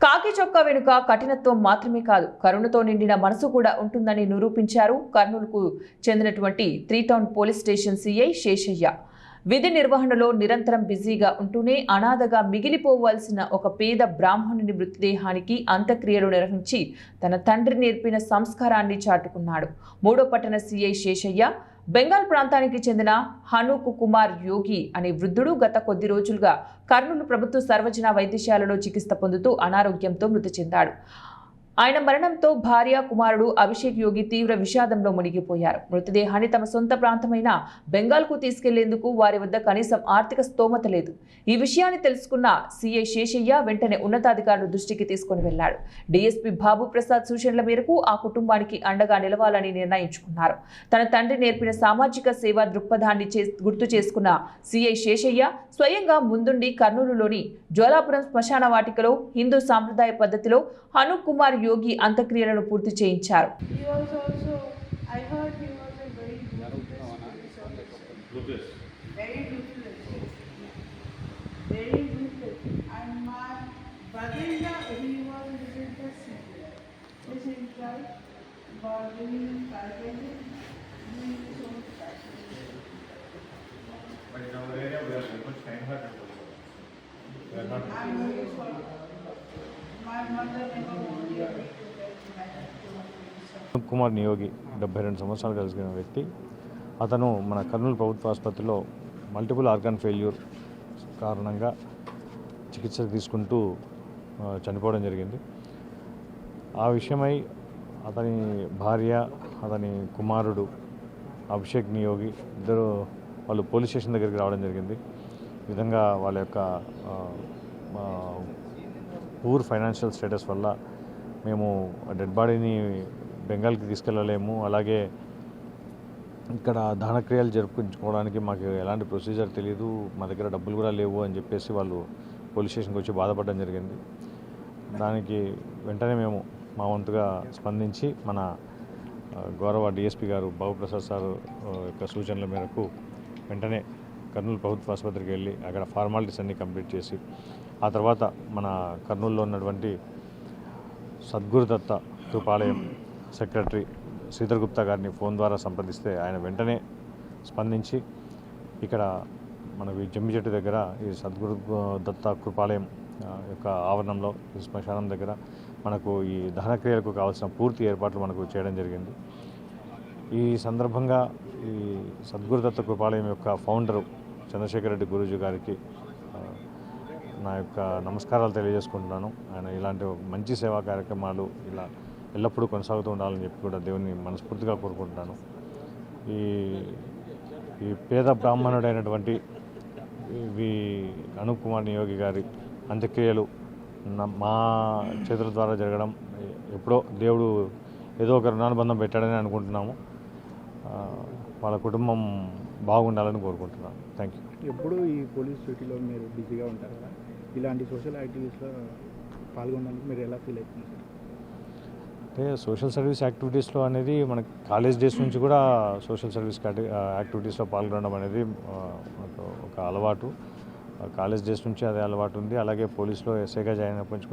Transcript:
కాకి చొక్కా వెనుక కఠినత్వం మాత్రమే కాదు, కరుణతో నిండిన మనసు కూడా ఉంటుందని నిరూపించారు కర్నూలుకు చెందినటువంటి 3 town police station CI Seshaiah. విధి నిర్వహణలో నిరంతరం బిజీగా ఉంటూనే అనాథగా మిగిలిపోవాల్సిన ఒక పేద బ్రాహ్మణుని మృతదేహానికి అంత్యక్రియలు నిర్వహించి తన తండ్రి నేర్పిన సంస్కారాన్ని చాటుకున్నాడు. 3వ పట్టణ సిఐ శేషయ్య బెంగాల్ ప్రాంతానికి చెందిన హనుక్ కుమార్ యోగి అనే వృద్ధుడు గత కొద్ది రోజులుగా కర్నూలు ప్రభుత్వ సర్వజన వైద్యశాలలో చికిత్స పొందుతూ అనారోగ్యంతో మృతి చెందాడు. ఆయన మరణంతో భార్య, కుమారుడు అభిషేక్ యోగి తీవ్ర విషాదంలో మునిగిపోయారు. మృతదేహాన్ని తమ సొంత ప్రాంతమైన బెంగాల్కు తీసుకెళ్లేందుకు వారి వద్ద కనీసం ఆర్థిక స్తోమత లేదు. ఈ విషయాన్ని తెలుసుకున్న సిఐ శేషయ్య వెంటనే ఉన్నతాధికారుల దృష్టికి తీసుకుని వెళ్లాడు. డీఎస్పీ బాబు ప్రసాద్ సూచనల మేరకు ఆ కుటుంబానికి అండగా నిలవాలని నిర్ణయించుకున్నారు. తన తండ్రి నేర్పిన సామాజిక సేవా దృక్పథాన్ని గుర్తు చేసుకున్న సిఐ శేషయ్య స్వయంగా ముందుండి కర్నూలులోని జ్వాలాపురం శ్మశాన వాటికలో హిందూ సాంప్రదాయ పద్ధతిలో హనుక్ కుమార్ యోగి అంత్యక్రియలను పూర్తి చేయించారు. కుమార్ నియోగి 72 సంవత్సరాలు కలిగిన వ్యక్తి. అతను మన కర్నూలు ప్రభుత్వ ఆసుపత్రిలో మల్టిపుల్ ఆర్గాన్ ఫెయిల్యూర్ కారణంగా చికిత్స తీసుకుంటూ చనిపోవడం జరిగింది. ఆ విషయమై అతని భార్య, అతని కుమారుడు అభిషేక్ నియోగి ఇద్దరు వాళ్ళు పోలీస్ స్టేషన్ దగ్గరికి రావడం జరిగింది. ఈ విధంగా వాళ్ళ యొక్క పూర్ ఫైనాన్షియల్ స్టేటస్ వల్ల మేము డెడ్ బాడీని బెంగాల్కి తీసుకెళ్ళలేము, అలాగే ఇక్కడ దహనక్రియలు జరుపుకోవడానికి మాకు ఎలాంటి ప్రొసీజర్ తెలియదు, మా దగ్గర డబ్బులు కూడా లేవు అని చెప్పేసి వాళ్ళు పోలీస్ స్టేషన్కి వచ్చి బాధపడడం జరిగింది. దానికి వెంటనే మేము మా వంతుగా స్పందించి మన గౌరవ డిఎస్పీ గారు బాబు ప్రసాద్ సార్ యొక్క సూచనల మేరకు వెంటనే కర్నూలు ప్రభుత్వ ఆసుపత్రికి వెళ్ళి అక్కడ ఫార్మాలిటీస్ అన్నీ కంప్లీట్ చేసి ఆ తర్వాత మన కర్నూలులో ఉన్నటువంటి సద్గురుదత్త కృపాలయం సెక్రటరీ శ్రీధర్ గుప్తా గారిని ఫోన్ ద్వారా సంప్రదిస్తే ఆయన వెంటనే స్పందించి ఇక్కడ మనకు జమ్మి చెట్టు దగ్గర ఈ సద్గురు దత్త కృపాలయం యొక్క ఆవరణంలో ఈ శ్మశానం దగ్గర మనకు ఈ దహనక్రియలకు కావాల్సిన పూర్తి ఏర్పాట్లు మనకు చేయడం జరిగింది. ఈ సందర్భంగా ఈ సద్గురుదత్త కృపాలయం యొక్క ఫౌండరు చంద్రశేఖర్ రెడ్డి గురూజీ గారికి నా యొక్క నమస్కారాలు తెలియజేసుకుంటున్నాను. ఆయన ఇలాంటి మంచి సేవా కార్యక్రమాలు ఇలా ఎల్లప్పుడూ కొనసాగుతూ ఉండాలని చెప్పి కూడా దేవుని మనస్ఫూర్తిగా కోరుకుంటున్నాను. ఈ పేద బ్రాహ్మణుడైనటువంటి హనుక్ కుమార్ నియోగి గారి అంత్యక్రియలు మా చేతుల ద్వారా జరగడం ఎప్పుడో దేవుడు ఏదో ఒక రుణానుబంధం పెట్టాడని అనుకుంటున్నాము. వాళ్ళ కుటుంబం బాగుండాలని కోరుకుంటున్నాను. Thank you. ఎప్పుడు ఈ పోలీస్ డ్యూటీలో మీరు బిజీగా ఉంటారు కదా, ఇలాంటి సోషల్ యాక్టివిటీస్లో పాల్గొనడానికి మీరు ఎలా ఫీల్ అవుతుంది సార్? అంటే సోషల్ సర్వీస్ యాక్టివిటీస్లో అనేది మనకి కాలేజ్ డేస్ నుంచి కూడా సోషల్ సర్వీస్ యాక్టివిటీస్లో పాల్గొనడం అనేది ఒక అలవాటు. కాలేజ్ డేస్ నుంచి అదే అలవాటు ఉంది. అలాగే పోలీస్లో ఎస్ఐగా జాయిన్ అయినప్పటి నుంచి కూడా